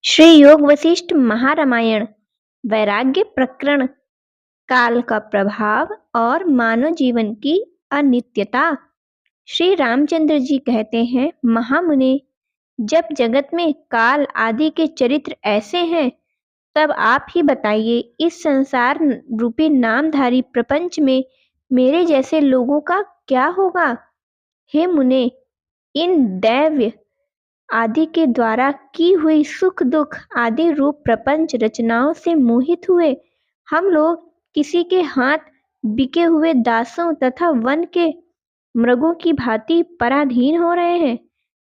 श्री योग वशिष्ठ महारामायण वैराग्य प्रकरण काल का प्रभाव और मानव जीवन की अनित्यता। श्री रामचंद्र जी कहते हैं, महामुने, जब जगत में काल आदि के चरित्र ऐसे हैं, तब आप ही बताइए, इस संसार रूपी नामधारी प्रपंच में मेरे जैसे लोगों का क्या होगा। हे मुने, इन दैव्य आदि के द्वारा की हुई सुख दुख आदि रूप प्रपंच रचनाओं से मोहित हुए हम लोग किसी के हाथ बिके हुए दासों तथा वन के मृगों की भांति पराधीन हो रहे हैं।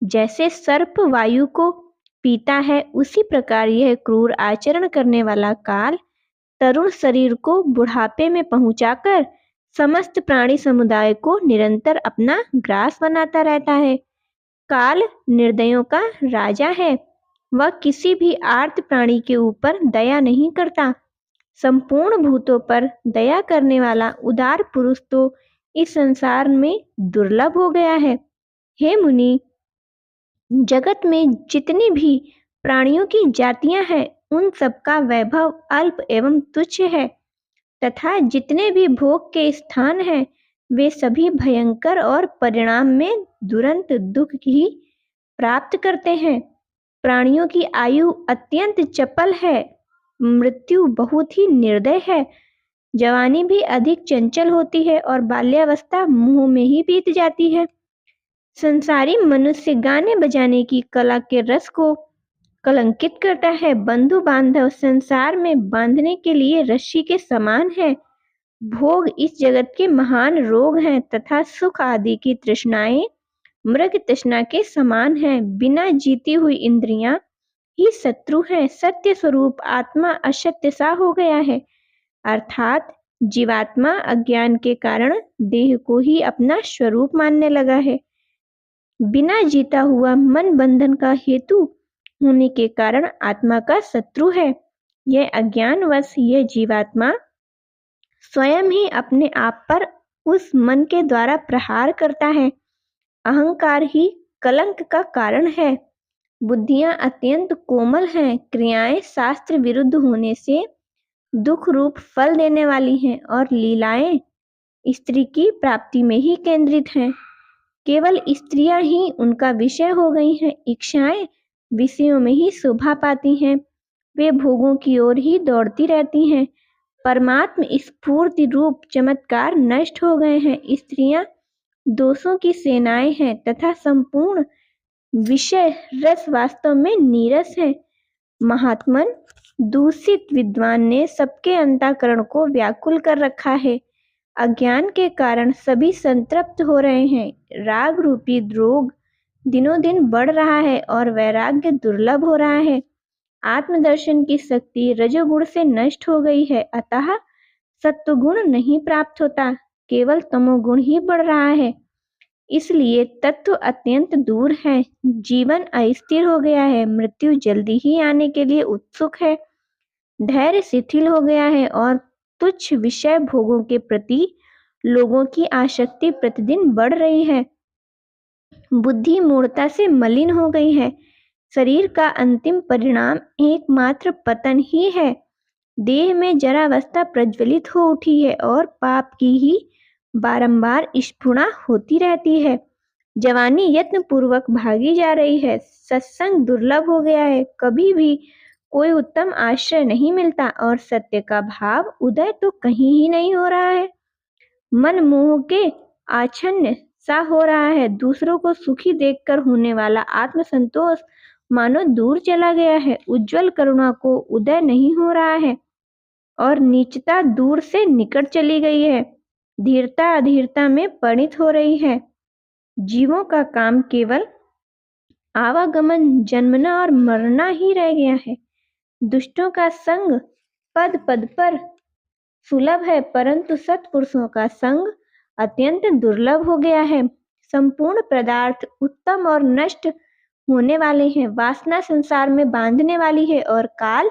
जैसे सर्प वायु को पीता है, उसी प्रकार यह क्रूर आचरण करने वाला काल तरुण शरीर को बुढ़ापे में पहुंचाकर समस्त प्राणी समुदाय को निरंतर अपना ग्रास बनाता रहता है। काल निर्दयों का राजा है। वह किसी भी आर्त प्राणी के ऊपर दया नहीं करता। संपूर्ण भूतों पर दया करने वाला उदार पुरुष तो इस संसार में दुर्लभ हो गया है। हे मुनि, जगत में जितनी भी प्राणियों की जातियां हैं, उन सबका वैभव अल्प एवं तुच्छ है तथा जितने भी भोग के स्थान हैं, वे सभी भयंकर और परिणाम में दुरंत दुख ही प्राप्त करते हैं। प्राणियों की आयु अत्यंत चपल है, मृत्यु बहुत ही निर्दय है। जवानी भी अधिक चंचल होती है और बाल्यावस्था मुंह में ही बीत जाती है। संसारी मनुष्य गाने बजाने की कला के रस को कलंकित करता है। बंधु बांधव संसार में बांधने के लिए रस्सी के समान है। भोग इस जगत के महान रोग हैं तथा सुख आदि की तृष्णाएं मृग तृष्णा के समान हैं। बिना जीती हुई इंद्रियां ही शत्रु हैं। सत्य स्वरूप आत्मा असत्य सा हो गया है, अर्थात जीवात्मा अज्ञान के कारण देह को ही अपना स्वरूप मानने लगा है। बिना जीता हुआ मन बंधन का हेतु होने के कारण आत्मा का शत्रु है। यह अज्ञानवश यह जीवात्मा स्वयं ही अपने आप पर उस मन के द्वारा प्रहार करता है। अहंकार ही कलंक का कारण है। बुद्धियां अत्यंत कोमल हैं। क्रियाएं शास्त्र विरुद्ध होने से दुख रूप फल देने वाली हैं और लीलाएं स्त्री की प्राप्ति में ही केंद्रित हैं। केवल स्त्रियां ही उनका विषय हो गई हैं। इच्छाएं विषयों में ही शोभा पाती हैं। वे भोगों की ओर ही दौड़ती रहती हैं। परमात्म स्फूर्ति रूप चमत्कार नष्ट हो गए हैं। स्त्रियां दोषों की सेनाएं हैं तथा संपूर्ण विषय रस वास्तव में नीरस है। महात्मन, दूषित विद्वान ने सबके अंतःकरण को व्याकुल कर रखा है। अज्ञान के कारण सभी संतृप्त हो रहे हैं। राग रूपी रोग दिनों दिन बढ़ रहा है और वैराग्य दुर्लभ हो रहा है। आत्मदर्शन की शक्ति रजोगुण से नष्ट हो गई है, अतः सत्वगुण नहीं प्राप्त होता, केवल तमोगुण ही बढ़ रहा है। इसलिए तत्व अत्यंत दूर है। जीवन अस्थिर हो गया है। मृत्यु जल्दी ही आने के लिए उत्सुक है। धैर्य शिथिल हो गया है और तुच्छ विषय भोगों के प्रति लोगों की आसक्ति प्रतिदिन बढ़ रही है। बुद्धि मूढ़ता से मलिन हो गई है। शरीर का अंतिम परिणाम एकमात्र पतन ही है। देह में जरावस्था प्रज्वलित हो उठी है और पाप की ही बारंबार स्फुरणा होती रहती है। जवानी यत्न पूर्वक भागी जा रही है। सत्संग दुर्लभ हो गया है। कभी भी कोई उत्तम आश्रय नहीं मिलता और सत्य का भाव उदय तो कहीं ही नहीं हो रहा है। मन मोह के आच्छन्न सा हो रहा है। दूसरों को सुखी देखकर होने वाला आत्मसंतोष मानो दूर चला गया है। उज्जवल करुणा को उदय नहीं हो रहा है और नीचता दूर से निकट चली गई है। धीरता अधीरता में परिणित हो रही है। जीवों का काम केवल आवागमन, जन्मना और मरना ही रह गया है। दुष्टों का संग पद पद पर सुलभ है, परंतु सत्पुरुषों का संग अत्यंत दुर्लभ हो गया है। संपूर्ण पदार्थ उत्तम और नष्ट होने वाले हैं। वासना संसार में बांधने वाली है और काल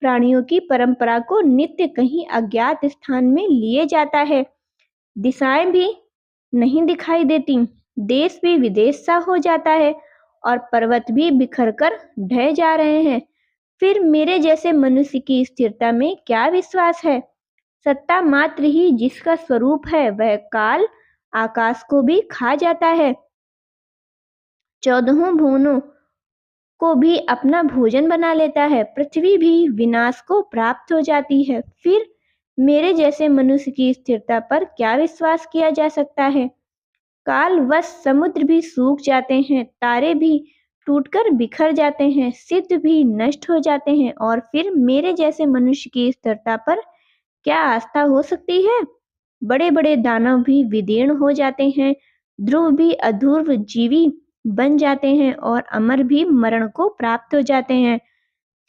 प्राणियों की परंपरा को नित्य कहीं अज्ञात स्थान में लिए जाता है। दिशाएं भी नहीं दिखाई देती। देश भी विदेश सा हो जाता है और पर्वत भी बिखर कर ढह जा रहे हैं। फिर मेरे जैसे मनुष्य की स्थिरता में क्या विश्वास है। सत्ता मात्र ही जिसका स्वरूप है वह काल आकाश को भी खा जाता है, चौदहों भुवनों को भी अपना भोजन बना लेता है, पृथ्वी भी विनाश को प्राप्त हो जाती है। फिर मेरे जैसे मनुष्य की स्थिरता पर क्या विश्वास किया जा सकता है। कालवश समुद्र भी सूख जाते हैं, तारे भी टूटकर बिखर जाते हैं, सिद्ध भी नष्ट हो जाते हैं, और फिर मेरे जैसे मनुष्य की स्थिरता पर क्या आस्था हो सकती है। बड़े बड़े दानव भी विदीर्ण हो जाते हैं, ध्रुव भी अध्रुव जीवी बन जाते हैं, और अमर भी मरण को प्राप्त हो जाते हैं।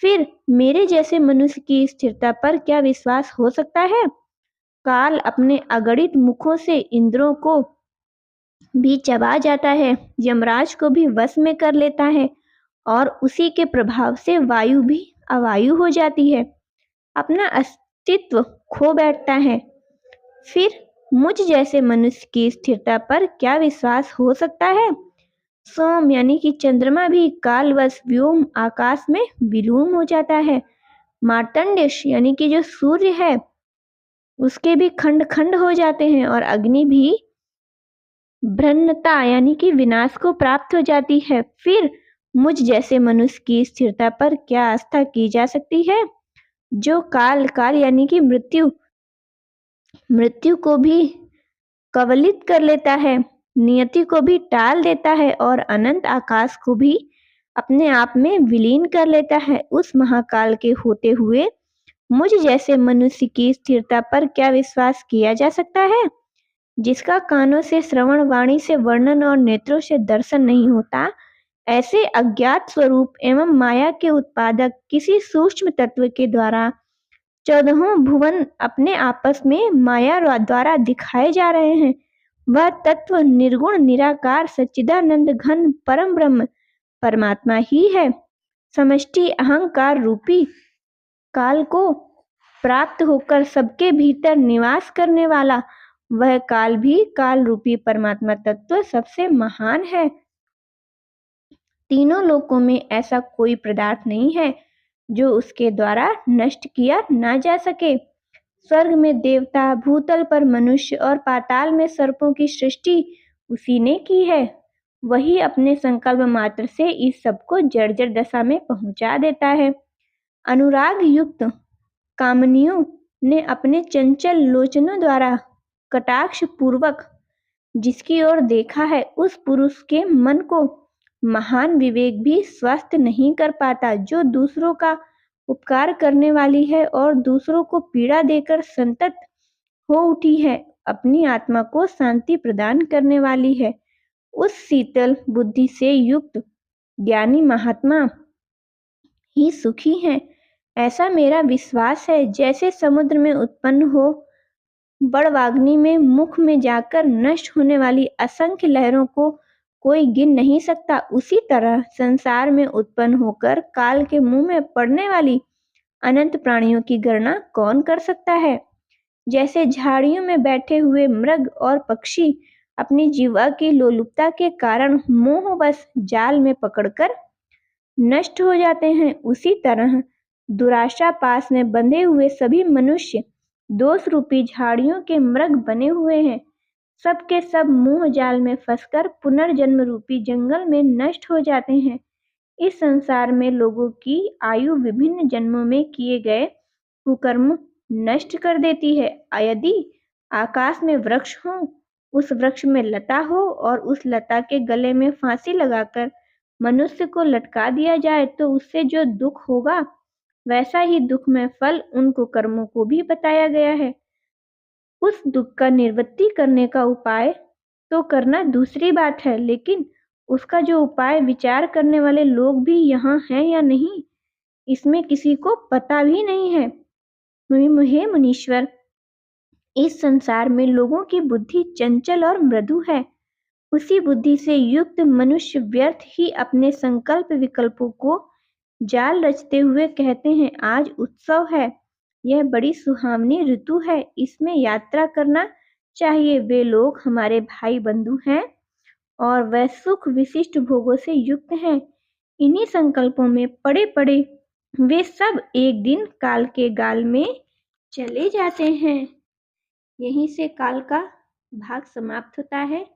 फिर मेरे जैसे मनुष्य की स्थिरता पर क्या विश्वास हो सकता है। काल अपने अगणित मुखों से इंद्रों को भी चबा जाता है, यमराज को भी वश में कर लेता है, और उसी के प्रभाव से वायु भी अवायु हो जाती है, अपना अस्तित्व खो बैठता है। फिर मुझ जैसे मनुष्य की स्थिरता पर क्या विश्वास हो सकता है। सोम यानी कि चंद्रमा भी कालवश व्योम आकाश में विलीन हो जाता है। मार्तंडेश यानी कि जो सूर्य है उसके भी खंड खंड हो जाते हैं, और अग्नि भी भ्रन्नता यानी कि विनाश को प्राप्त हो जाती है। फिर मुझ जैसे मनुष्य की स्थिरता पर क्या आस्था की जा सकती है, जो काल काल यानी कि मृत्यु मृत्यु को भी कवलित कर लेता है, नियति को भी टाल देता है, और अनंत आकाश को भी अपने आप में विलीन कर लेता है। उस महाकाल के होते हुए मुझ जैसे मनुष्य की स्थिरता पर क्या विश्वास किया जा सकता है, जिसका कानों से श्रवण, वाणी से वर्णन और नेत्रों से दर्शन नहीं होता। ऐसे अज्ञात स्वरूप एवं माया के उत्पादक किसी सूक्ष्म तत्व के द्वारा चौदहों भुवन अपने आपस में माया द्वारा दिखाए जा रहे हैं। वह तत्व निर्गुण निराकार सच्चिदानंद घन परम ब्रह्म परमात्मा ही है। समष्टि अहंकार रूपी काल को प्राप्त होकर सबके भीतर निवास करने वाला वह काल भी काल रूपी परमात्मा तत्व सबसे महान है। तीनों लोकों में ऐसा कोई पदार्थ नहीं है जो उसके द्वारा नष्ट किया ना जा सके। स्वर्ग में देवता, भूतल पर मनुष्य और पाताल में सर्पों की सृष्टि उसी ने की है। वही अपने संकल्प मात्र से इस सबको जर्जर दशा में पहुंचा देता है। अनुराग युक्त कामनियों ने अपने चंचल लोचनों द्वारा कटाक्ष पूर्वक जिसकी ओर देखा है, उस पुरुष के मन को महान विवेक भी स्वस्थ नहीं कर पाता, जो दूसरों का उपकार करने वाली है और दूसरों को पीड़ा देकर संतत हो उठी है, अपनी आत्मा को शांति प्रदान करने वाली है। उस शीतल बुद्धि से युक्त ज्ञानी महात्मा ही सुखी हैं, ऐसा मेरा विश्वास है। जैसे समुद्र में उत्पन्न हो बड़वाग्नि में मुख में जाकर नष्ट होने वाली असंख्य लहरों को कोई गिन नहीं सकता, उसी तरह संसार में उत्पन्न होकर काल के मुंह में पड़ने वाली अनंत प्राणियों की गणना कौन कर सकता है। जैसे झाड़ियों में बैठे हुए मृग और पक्षी अपनी जीवा की लोलुपता के कारण मोहवश जाल में पकड़कर नष्ट हो जाते हैं, उसी तरह दुराशा पास में बंधे हुए सभी मनुष्य दोष रूपी झाड़ियों के मृग बने हुए हैं। सब के सब मोह जाल में फंसकर पुनर्जन्म रूपी जंगल में नष्ट हो जाते हैं। इस संसार में लोगों की आयु विभिन्न जन्मों में किए गए कुकर्म नष्ट कर देती है। यदि आकाश में वृक्ष हो, उस वृक्ष में लता हो, और उस लता के गले में फांसी लगाकर मनुष्य को लटका दिया जाए, तो उससे जो दुख होगा वैसा ही दुखमय फल उन कुकर्मों को भी बताया गया है। उस दुख का निवृत्ति करने का उपाय तो करना दूसरी बात है, लेकिन उसका जो उपाय विचार करने वाले लोग भी यहाँ हैं या नहीं, इसमें किसी को पता भी नहीं है। हे मुनीश्वर, इस संसार में लोगों की बुद्धि चंचल और मृदु है। उसी बुद्धि से युक्त मनुष्य व्यर्थ ही अपने संकल्प विकल्पों को जाल रचते हुए कहते हैं, आज उत्सव है, यह बड़ी सुहावनी ऋतु है, इसमें यात्रा करना चाहिए। वे लोग हमारे भाई बंधु हैं और वह सुख विशिष्ट भोगों से युक्त हैं। इन्हीं संकल्पों में पड़े पड़े वे सब एक दिन काल के गाल में चले जाते हैं। यहीं से काल का भाग समाप्त होता है।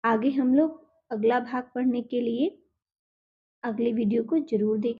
आगे हम लोग अगला भाग पढ़ने के लिए अगले वीडियो को जरूर देखें।